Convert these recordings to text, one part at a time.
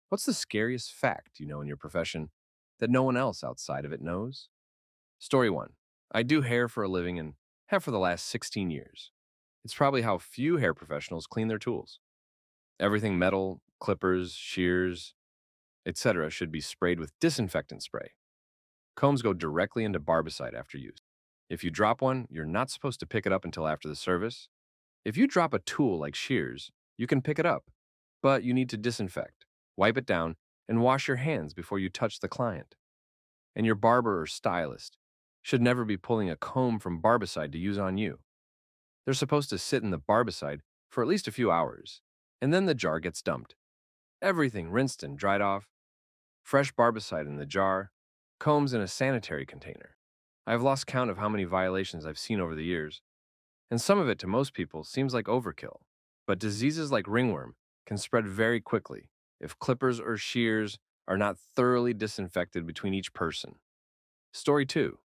What's the scariest fact you know in your profession that no one else outside of it knows? Story 1. I do hair for a living and have for the last 16 years. It's probably how few hair professionals clean their tools. Everything metal, clippers, shears, etc. should be sprayed with disinfectant spray. Combs go directly into barbicide after use. If you drop one, you're not supposed to pick it up until after the service. If you drop a tool like shears, you can pick it up, but you need to disinfect, wipe it down, and wash your hands before you touch the client. And your barber or stylist should never be pulling a comb from barbicide to use on you. They're supposed to sit in the barbicide for at least a few hours, and then the jar gets dumped. Everything rinsed and dried off, fresh barbicide in the jar, combs in a sanitary container. I've lost count of how many violations I've seen over the years, and some of it to most people seems like overkill. But diseases like ringworm can spread very quickly if clippers or shears are not thoroughly disinfected between each person. Story 2.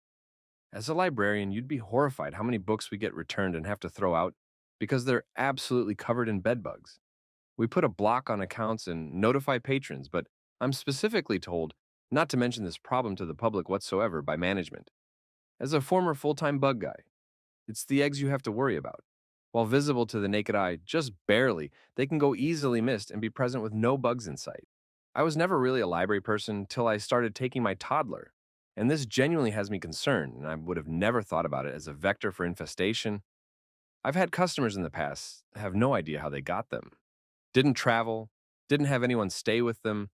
As a librarian, you'd be horrified how many books we get returned and have to throw out because they're absolutely covered in bed bugs. We put a block on accounts and notify patrons, but I'm specifically told not to mention this problem to the public whatsoever by management. As a former full-time bug guy, it's the eggs you have to worry about. While visible to the naked eye, just barely, they can go easily missed and be present with no bugs in sight. I was never really a library person till I started taking my toddler, and this genuinely has me concerned, and I would have never thought about it as a vector for infestation. I've had customers in the past have no idea how they got them. Didn't travel, didn't have anyone stay with them,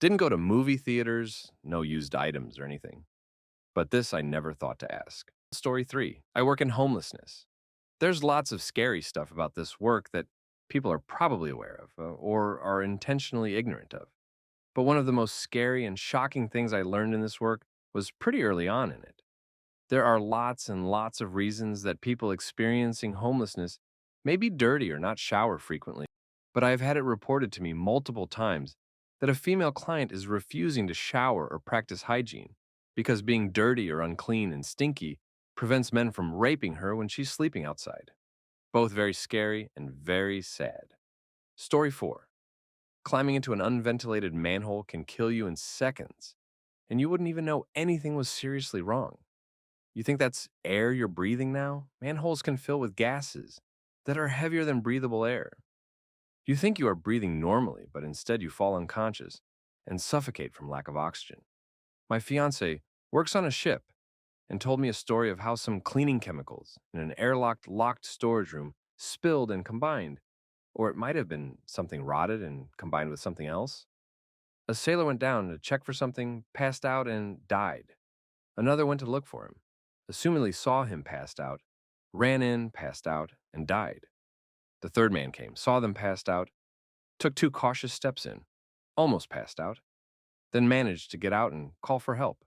didn't go to movie theaters, no used items or anything. But this I never thought to ask. Story 3. I work in homelessness. There's lots of scary stuff about this work that people are probably aware of or are intentionally ignorant of. But one of the most scary and shocking things I learned in this work was pretty early on in it. There are lots and lots of reasons that people experiencing homelessness may be dirty or not shower frequently, but I've had it reported to me multiple times that a female client is refusing to shower or practice hygiene because being dirty or unclean and stinky prevents men from raping her when she's sleeping outside. Both very scary and very sad. Story 4. Climbing into an unventilated manhole can kill you in seconds, and you wouldn't even know anything was seriously wrong. You think that's air you're breathing now? Manholes can fill with gases that are heavier than breathable air. You think you are breathing normally, but instead you fall unconscious and suffocate from lack of oxygen. My fiance works on a ship and told me a story of how some cleaning chemicals in an airlocked, locked storage room spilled and combined, or it might have been something rotted and combined with something else. A sailor went down to check for something, passed out, and died. Another went to look for him, assumingly saw him passed out, ran in, passed out, and died. The third man came, saw them passed out, took two cautious steps in, almost passed out, then managed to get out and call for help.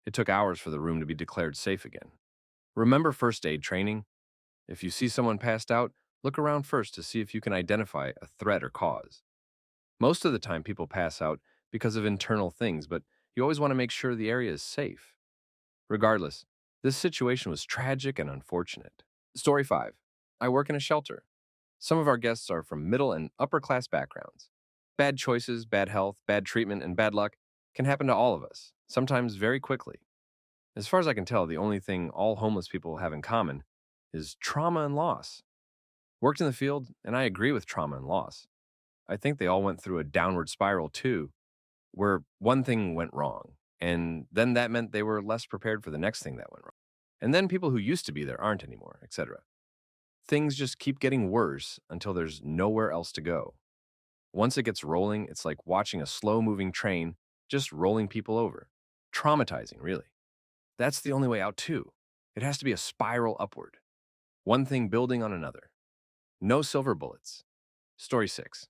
It took hours for the room to be declared safe again. Remember first aid training? If you see someone passed out, look around first to see if you can identify a threat or cause. Most of the time, people pass out because of internal things, but you always want to make sure the area is safe. Regardless, this situation was tragic and unfortunate. Story 5. I work in a shelter. Some of our guests are from middle and upper class backgrounds. Bad choices, bad health, bad treatment, and bad luck can happen to all of us, sometimes very quickly. As far as I can tell, the only thing all homeless people have in common is trauma and loss. Worked in the field, and I agree with trauma and loss. I think they all went through a downward spiral too, where one thing went wrong, and then that meant they were less prepared for the next thing that went wrong. And then people who used to be there aren't anymore, etc. Things just keep getting worse until there's nowhere else to go. Once it gets rolling, it's like watching a slow moving train just rolling people over. Traumatizing, really. That's the only way out, too. It has to be a spiral upward, one thing building on another. No silver bullets. Story 6.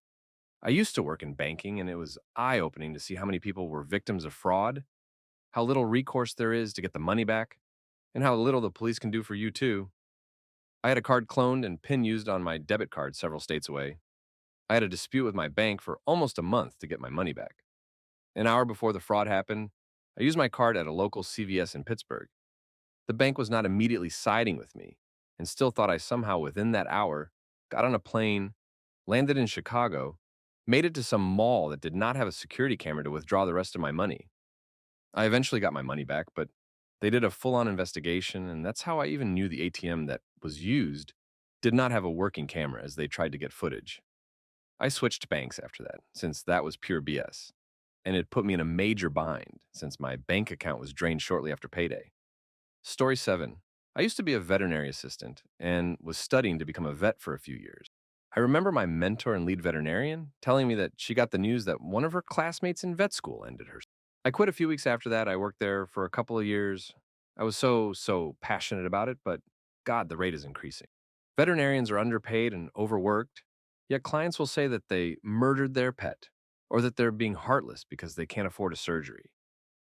I used to work in banking, and it was eye opening to see how many people were victims of fraud, how little recourse there is to get the money back, and how little the police can do for you, too. I had a card cloned and PIN used on my debit card several states away. I had a dispute with my bank for almost a month to get my money back. An hour before the fraud happened, I used my card at a local CVS in Pittsburgh. The bank was not immediately siding with me and still thought I somehow, within that hour, got on a plane, landed in Chicago, Made it to some mall that did not have a security camera to withdraw the rest of my money. I eventually got my money back, but they did a full-on investigation, and that's how I even knew the ATM that was used did not have a working camera as they tried to get footage. I switched banks after that, since that was pure BS, and it put me in a major bind since my bank account was drained shortly after payday. Story 7. I used to be a veterinary assistant and was studying to become a vet for a few years. I remember my mentor and lead veterinarian telling me that she got the news that one of her classmates in vet school ended her. I quit a few weeks after that. I worked there for a couple of years. I was so passionate about it, but God, the rate is increasing. Veterinarians are underpaid and overworked, yet clients will say that they murdered their pet or that they're being heartless because they can't afford a surgery.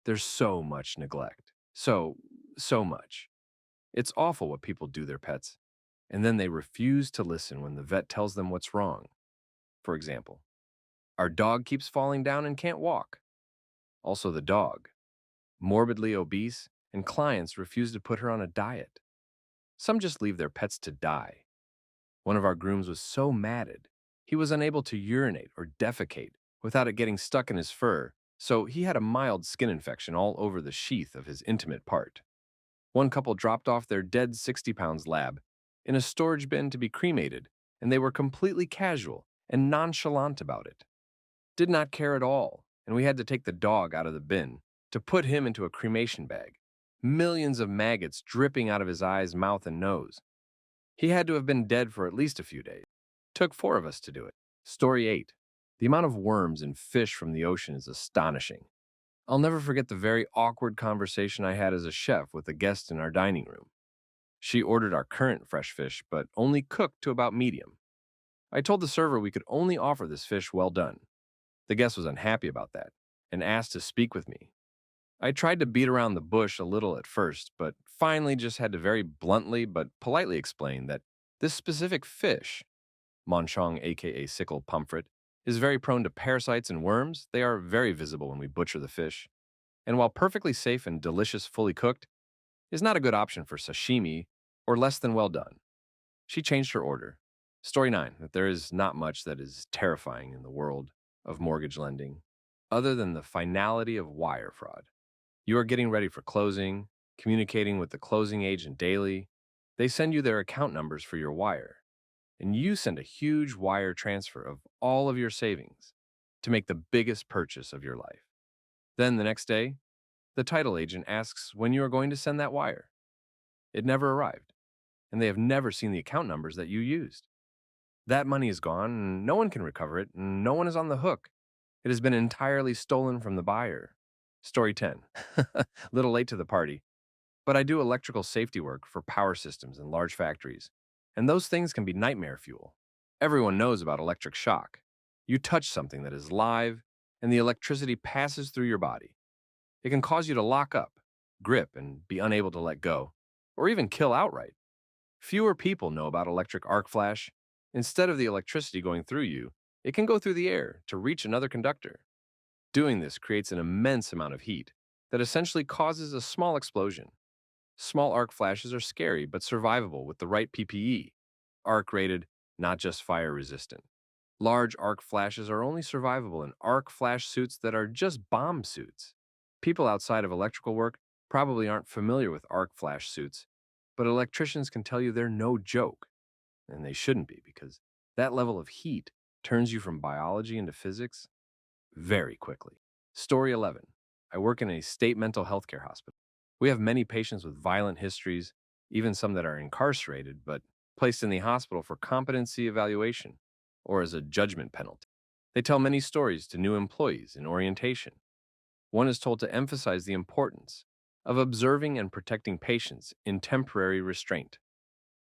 There's so much neglect. So much. It's awful what people do their pets, and then they refuse to listen when the vet tells them what's wrong. For example, our dog keeps falling down and can't walk. Also, the dog, morbidly obese, and clients refuse to put her on a diet. Some just leave their pets to die. One of our grooms was so matted, he was unable to urinate or defecate without it getting stuck in his fur, so he had a mild skin infection all over the sheath of his intimate part. One couple dropped off their dead 60 pounds lab in a storage bin to be cremated, and they were completely casual and nonchalant about it. Did not care at all, and we had to take the dog out of the bin to put him into a cremation bag. Millions of maggots dripping out of his eyes, mouth, and nose. He had to have been dead for at least a few days. Took 4 of us to do it. Story 8. The amount of worms and fish from the ocean is astonishing. I'll never forget the very awkward conversation I had as a chef with a guest in our dining room. She ordered our current fresh fish, but only cooked to about medium. I told the server we could only offer this fish well done. The guest was unhappy about that and asked to speak with me. I tried to beat around the bush a little at first, but finally just had to very bluntly but politely explain that this specific fish, Monchong aka sickle pomfret, is very prone to parasites and worms. They are very visible when we butcher the fish, and while perfectly safe and delicious fully cooked, is not a good option for sashimi or less than well done. She changed her order. Story 9, that there is not much that is terrifying in the world of mortgage lending, other than the finality of wire fraud. You are getting ready for closing, communicating with the closing agent daily. They send you their account numbers for your wire, and you send a huge wire transfer of all of your savings to make the biggest purchase of your life. Then the next day, the title agent asks when you are going to send that wire. It never arrived, and they have never seen the account numbers that you used. That money is gone, and no one can recover it, and no one is on the hook. It has been entirely stolen from the buyer. Story 10. Little late to the party, but I do electrical safety work for power systems in large factories, and those things can be nightmare fuel. Everyone knows about electric shock. You touch something that is live, and the electricity passes through your body. It can cause you to lock up, grip, and be unable to let go, or even kill outright. Fewer people know about electric arc flash. Instead of the electricity going through you, it can go through the air to reach another conductor. Doing this creates an immense amount of heat that essentially causes a small explosion. Small arc flashes are scary but survivable with the right PPE. Arc rated, not just fire resistant. Large arc flashes are only survivable in arc flash suits that are just bomb suits. People outside of electrical work probably aren't familiar with arc flash suits, but electricians can tell you they're no joke, and they shouldn't be because that level of heat turns you from biology into physics very quickly. Story 11. I work in a state mental health care hospital. We have many patients with violent histories, even some that are incarcerated, but placed in the hospital for competency evaluation or as a judgment penalty. They tell many stories to new employees in orientation. One is told to emphasize the importance of observing and protecting patients in temporary restraint.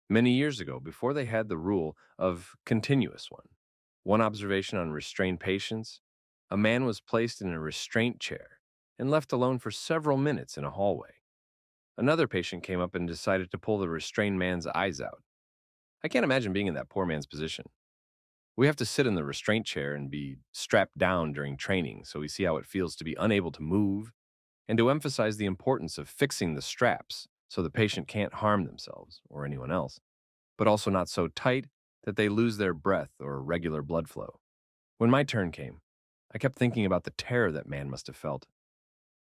Many years ago, before they had the rule of continuous one observation on restrained patients, a man was placed in a restraint chair and left alone for several minutes in a hallway. Another patient came up and decided to pull the restrained man's eyes out. I can't imagine being in that poor man's position. We have to sit in the restraint chair and be strapped down during training, so we see how it feels to be unable to move and to emphasize the importance of fixing the straps so the patient can't harm themselves or anyone else, but also not so tight that they lose their breath or regular blood flow. When my turn came, I kept thinking about the terror that man must have felt,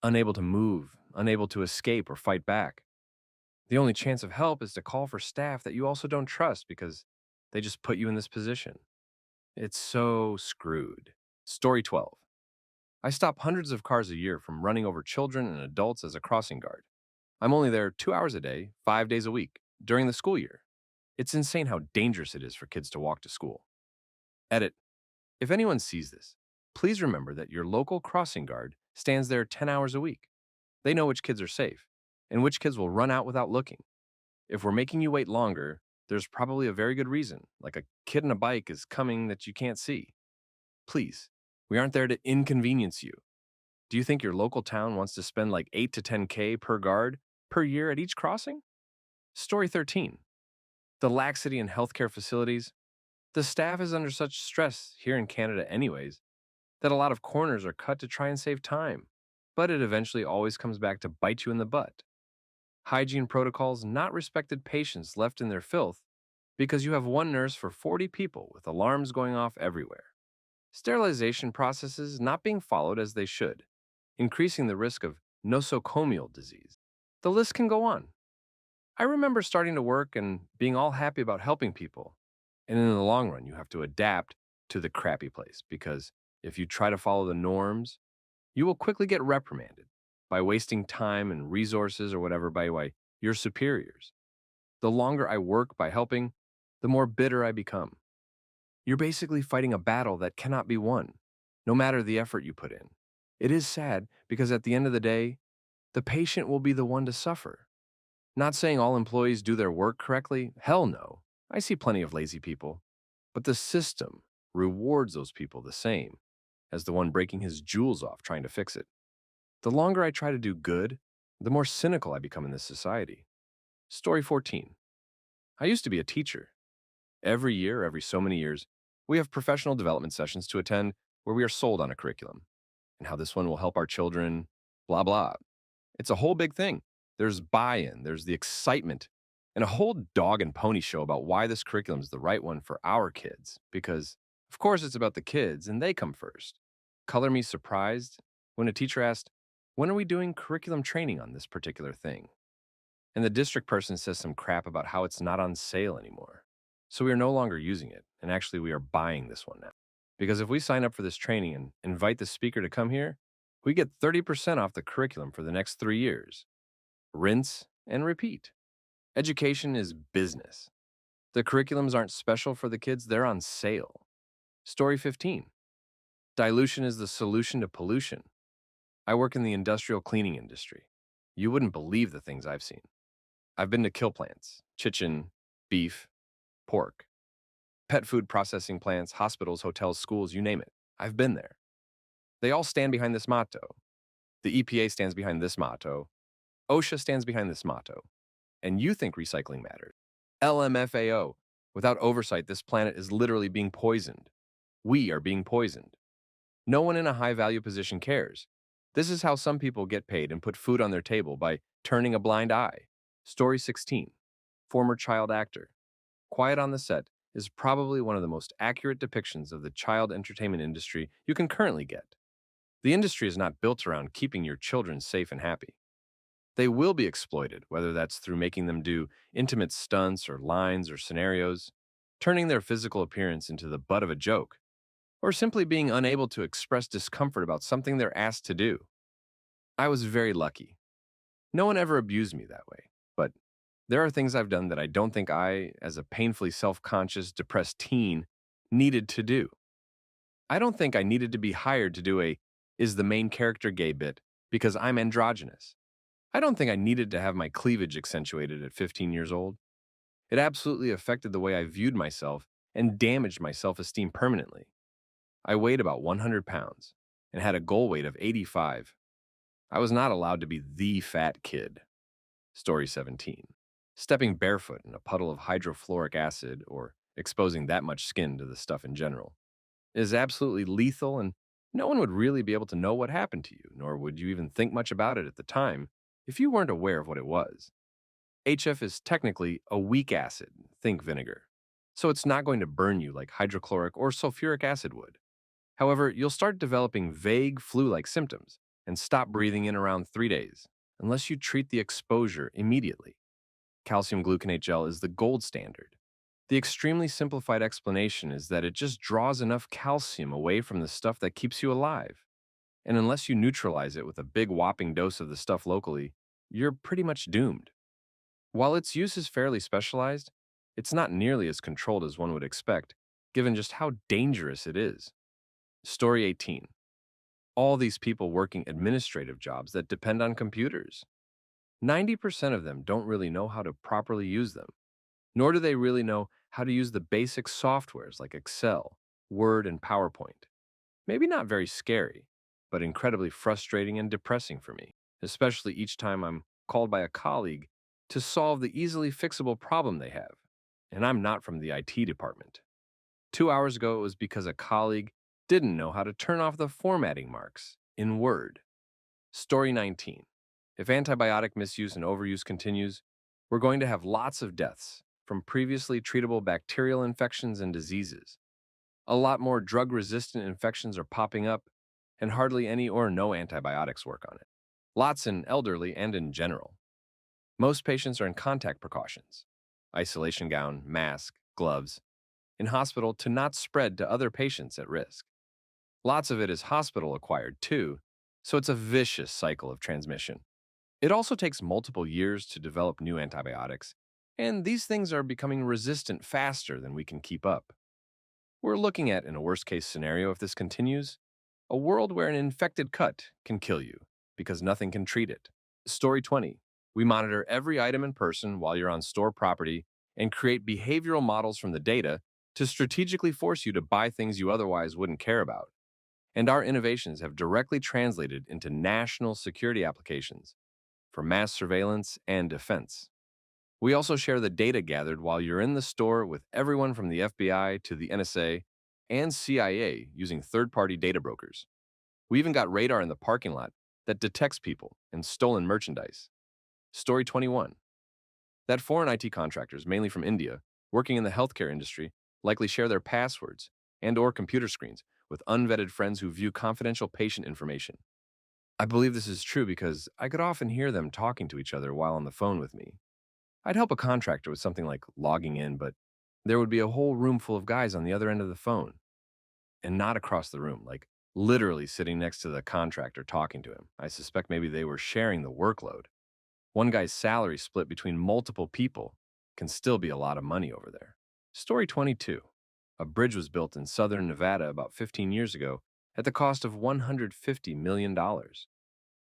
unable to move, unable to escape or fight back. The only chance of help is to call for staff that you also don't trust because they just put you in this position. It's so screwed. Story 12. I stop hundreds of cars a year from running over children and adults as a crossing guard. I'm only there 2 hours a day, 5 days a week, during the school year. It's insane how dangerous it is for kids to walk to school. Edit. If anyone sees this, please remember that your local crossing guard stands there 10 hours a week. They know which kids are safe and which kids will run out without looking. If we're making you wait longer, there's probably a very good reason, like a kid on a bike is coming that you can't see. Please, we aren't there to inconvenience you. Do you think your local town wants to spend like 8 to 10K per guard per year at each crossing? Story 13. The laxity in healthcare facilities. The staff is under such stress here in Canada, anyways, that a lot of corners are cut to try and save time. But it eventually always comes back to bite you in the butt. Hygiene protocols not respected patients left in their filth because you have one nurse for 40 people with alarms going off everywhere. Sterilization processes not being followed as they should, increasing the risk of nosocomial disease. The list can go on. I remember starting to work and being all happy about helping people. And in the long run, you have to adapt to the crappy place because if you try to follow the norms, you will quickly get reprimanded by wasting time and resources or whatever by your superiors. The longer I work by helping, the more bitter I become. You're basically fighting a battle that cannot be won, no matter the effort you put in. It is sad because at the end of the day, the patient will be the one to suffer. Not saying all employees do their work correctly, hell no. I see plenty of lazy people. But the system rewards those people the same as the one breaking his jewels off trying to fix it. The longer I try to do good, the more cynical I become in this society. Story 14. I used to be a teacher. Every year, every so many years, we have professional development sessions to attend where we are sold on a curriculum and how this one will help our children, blah, blah. It's a whole big thing. There's buy-in, there's the excitement, and a whole dog and pony show about why this curriculum is the right one for our kids, because, of course, it's about the kids and they come first. Color me surprised when a teacher asked, "When are we doing curriculum training on this particular thing?" And the district person says some crap about how it's not on sale anymore. So we are no longer using it, and actually we are buying this one now. Because if we sign up for this training and invite the speaker to come here, we get 30% off the curriculum for the next 3 years. Rinse and repeat. Education is business. The curriculums aren't special for the kids, they're on sale. Story 15. Dilution is the solution to pollution. I work in the industrial cleaning industry. You wouldn't believe the things I've seen. I've been to kill plants, chicken, beef, pork, pet food processing plants, hospitals, hotels, schools, you name it. I've been there. They all stand behind this motto. The EPA stands behind this motto. OSHA stands behind this motto. And you think recycling matters. LMFAO. Without oversight, this planet is literally being poisoned. We are being poisoned. No one in a high-value position cares. This is how some people get paid and put food on their table by turning a blind eye. Story 16. Former child actor. Quiet on the Set is probably one of the most accurate depictions of the child entertainment industry you can currently get. The industry is not built around keeping your children safe and happy. They will be exploited, whether that's through making them do intimate stunts or lines or scenarios, turning their physical appearance into the butt of a joke, or simply being unable to express discomfort about something they're asked to do. I was very lucky. No one ever abused me that way, but there are things I've done that I don't think I, as a painfully self-conscious, depressed teen, needed to do. I don't think I needed to be hired to do a "is the main character gay" bit because I'm androgynous. I don't think I needed to have my cleavage accentuated at 15 years old. It absolutely affected the way I viewed myself and damaged my self-esteem permanently. I weighed about 100 pounds and had a goal weight of 85. I was not allowed to be the fat kid. Story 17. Stepping barefoot in a puddle of hydrofluoric acid or exposing that much skin to the stuff in general is absolutely lethal, and no one would really be able to know what happened to you, nor would you even think much about it at the time if you weren't aware of what it was. HF is technically a weak acid, think vinegar, so it's not going to burn you like hydrochloric or sulfuric acid would. However, you'll start developing vague flu-like symptoms and stop breathing in around 3 days, unless you treat the exposure immediately. Calcium gluconate gel is the gold standard. The extremely simplified explanation is that it just draws enough calcium away from the stuff that keeps you alive. And unless you neutralize it with a big whopping dose of the stuff locally, you're pretty much doomed. While its use is fairly specialized, it's not nearly as controlled as one would expect, given just how dangerous it is. Story 18. All these people working administrative jobs that depend on computers. 90% of them don't really know how to properly use them, nor do they really know how to use the basic softwares like Excel, Word, and PowerPoint. Maybe not very scary, but incredibly frustrating and depressing for me, especially each time I'm called by a colleague to solve the easily fixable problem they have. And I'm not from the IT department. 2 hours ago, it was because a colleague didn't know how to turn off the formatting marks in Word. Story 19. If antibiotic misuse and overuse continues, we're going to have lots of deaths from previously treatable bacterial infections and diseases. A lot more drug-resistant infections are popping up, and hardly any or no antibiotics work on it. Lots in elderly and in general. Most patients are in contact precautions, isolation gown, mask, gloves, in hospital to not spread to other patients at risk. Lots of it is hospital-acquired too, so it's a vicious cycle of transmission. It also takes multiple years to develop new antibiotics, and these things are becoming resistant faster than we can keep up. We're looking at, in a worst-case scenario if this continues, a world where an infected cut can kill you because nothing can treat it. Story 20. We monitor every item in person while you're on store property and create behavioral models from the data to strategically force you to buy things you otherwise wouldn't care about. And our innovations have directly translated into national security applications for mass surveillance and defense. We also share the data gathered while you're in the store with everyone from the FBI to the NSA and CIA using third-party data brokers. We even got radar in the parking lot that detects people and stolen merchandise. Story 21. That foreign IT contractors, mainly from India, working in the healthcare industry, likely share their passwords and/or computer screens with unvetted friends who view confidential patient information. I believe this is true because I could often hear them talking to each other while on the phone with me. I'd help a contractor with something like logging in, but there would be a whole room full of guys on the other end of the phone. And not across the room, like literally sitting next to the contractor talking to him. I suspect maybe they were sharing the workload. One guy's salary split between multiple people can still be a lot of money over there. Story 22. A bridge was built in southern Nevada about 15 years ago at the cost of $150 million.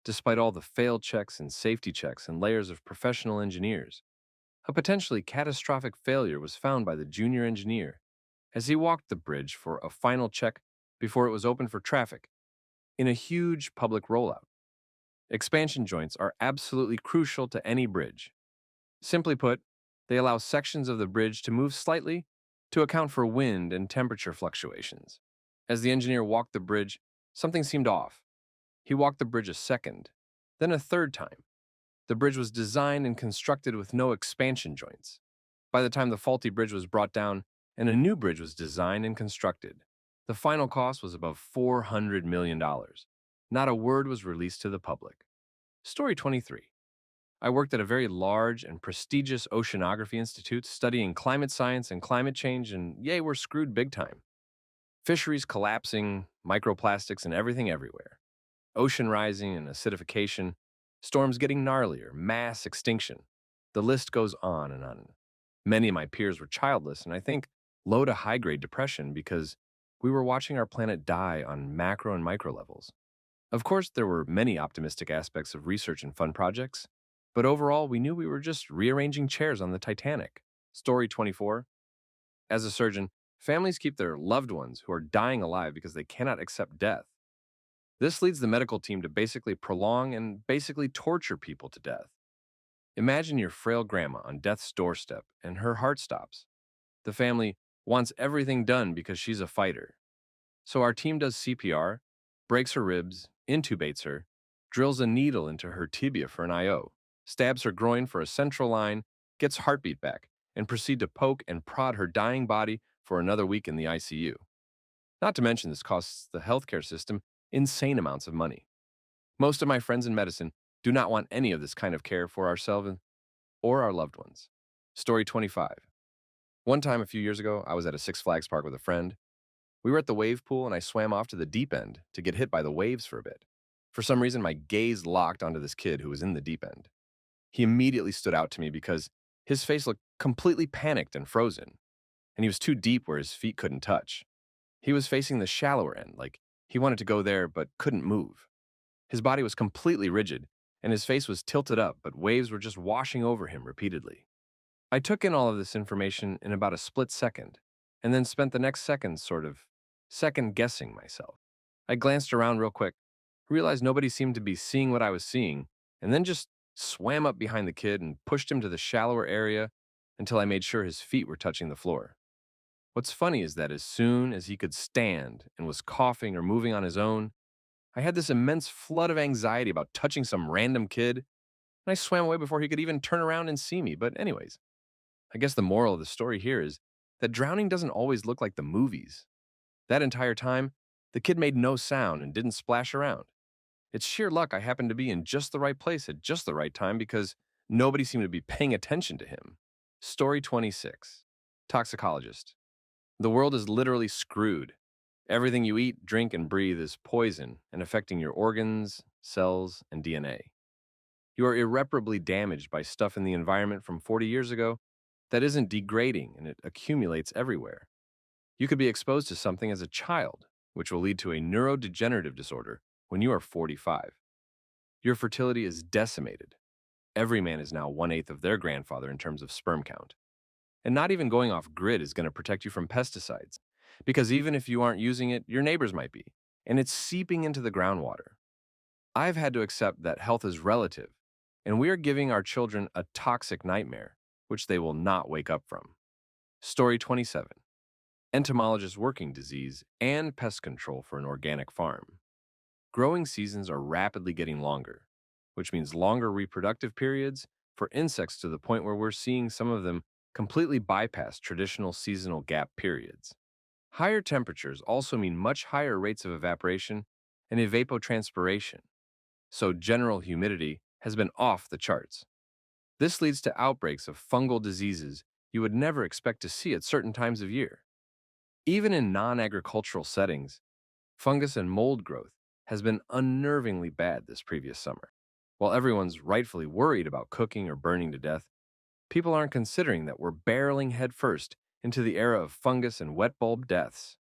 Despite all the failed checks and safety checks and layers of professional engineers, a potentially catastrophic failure was found by the junior engineer as he walked the bridge for a final check before it was open for traffic in a huge public rollout. Expansion joints are absolutely crucial to any bridge. Simply put, they allow sections of the bridge to move slightly to account for wind and temperature fluctuations. As the engineer walked the bridge, something seemed off. He walked the bridge a second, then a third time. The bridge was designed and constructed with no expansion joints. By the time the faulty bridge was brought down and a new bridge was designed and constructed, the final cost was above $400 million. Not a word was released to the public. Story 23. I worked at a very large and prestigious oceanography institute studying climate science and climate change, and yay, we're screwed big time. Fisheries collapsing, microplastics and everything everywhere. Ocean rising and acidification, storms getting gnarlier, mass extinction. The list goes on and on. Many of my peers were childless, and I think low to high grade depression because we were watching our planet die on macro and micro levels. Of course, there were many optimistic aspects of research and fun projects, but overall, we knew we were just rearranging chairs on the Titanic. Story 24. As a surgeon, families keep their loved ones who are dying alive because they cannot accept death. This leads the medical team to basically prolong and basically torture people to death. Imagine your frail grandma on death's doorstep and her heart stops. The family wants everything done because she's a fighter. So our team does CPR, breaks her ribs, intubates her, drills a needle into her tibia for an IO, stabs her groin for a central line, gets heartbeat back, and proceed to poke and prod her dying body for another week in the ICU. Not to mention, this costs the healthcare system insane amounts of money. Most of my friends in medicine do not want any of this kind of care for ourselves or our loved ones. Story 25. One time a few years ago, I was at a Six Flags park with a friend. We were at the wave pool and I swam off to the deep end to get hit by the waves for a bit. For some reason, my gaze locked onto this kid who was in the deep end. He immediately stood out to me because his face looked completely panicked and frozen, and he was too deep where his feet couldn't touch. He was facing the shallower end, like he wanted to go there but couldn't move. His body was completely rigid, and his face was tilted up, but waves were just washing over him repeatedly. I took in all of this information in about a split second, and then spent the next seconds sort of second guessing myself. I glanced around real quick, realized nobody seemed to be seeing what I was seeing, and then just swam up behind the kid and pushed him to the shallower area until I made sure his feet were touching the floor. What's funny is that as soon as he could stand and was coughing or moving on his own, I had this immense flood of anxiety about touching some random kid, and I swam away before he could even turn around and see me. But, anyways, I guess the moral of the story here is that drowning doesn't always look like the movies. That entire time, the kid made no sound and didn't splash around. It's sheer luck I happened to be in just the right place at just the right time because nobody seemed to be paying attention to him. Story 26. Toxicologist. The world is literally screwed. Everything you eat, drink, and breathe is poison and affecting your organs, cells, and DNA. You are irreparably damaged by stuff in the environment from 40 years ago that isn't degrading and it accumulates everywhere. You could be exposed to something as a child, which will lead to a neurodegenerative disorder when you are 45. Your fertility is decimated. Every man is now 1/8 of their grandfather in terms of sperm count. And not even going off grid is going to protect you from pesticides, because even if you aren't using it, your neighbors might be, and it's seeping into the groundwater. I've had to accept that health is relative, and we are giving our children a toxic nightmare, which they will not wake up from. Story 27. Entomologist working disease and pest control for an organic farm. Growing seasons are rapidly getting longer, which means longer reproductive periods for insects to the point where we're seeing some of them completely bypass traditional seasonal gap periods. Higher temperatures also mean much higher rates of evaporation and evapotranspiration, so general humidity has been off the charts. This leads to outbreaks of fungal diseases you would never expect to see at certain times of year. Even in non-agricultural settings, fungus and mold growth has been unnervingly bad this previous summer. While everyone's rightfully worried about cooking or burning to death, people aren't considering that we're barreling headfirst into the era of fungus and wet bulb deaths.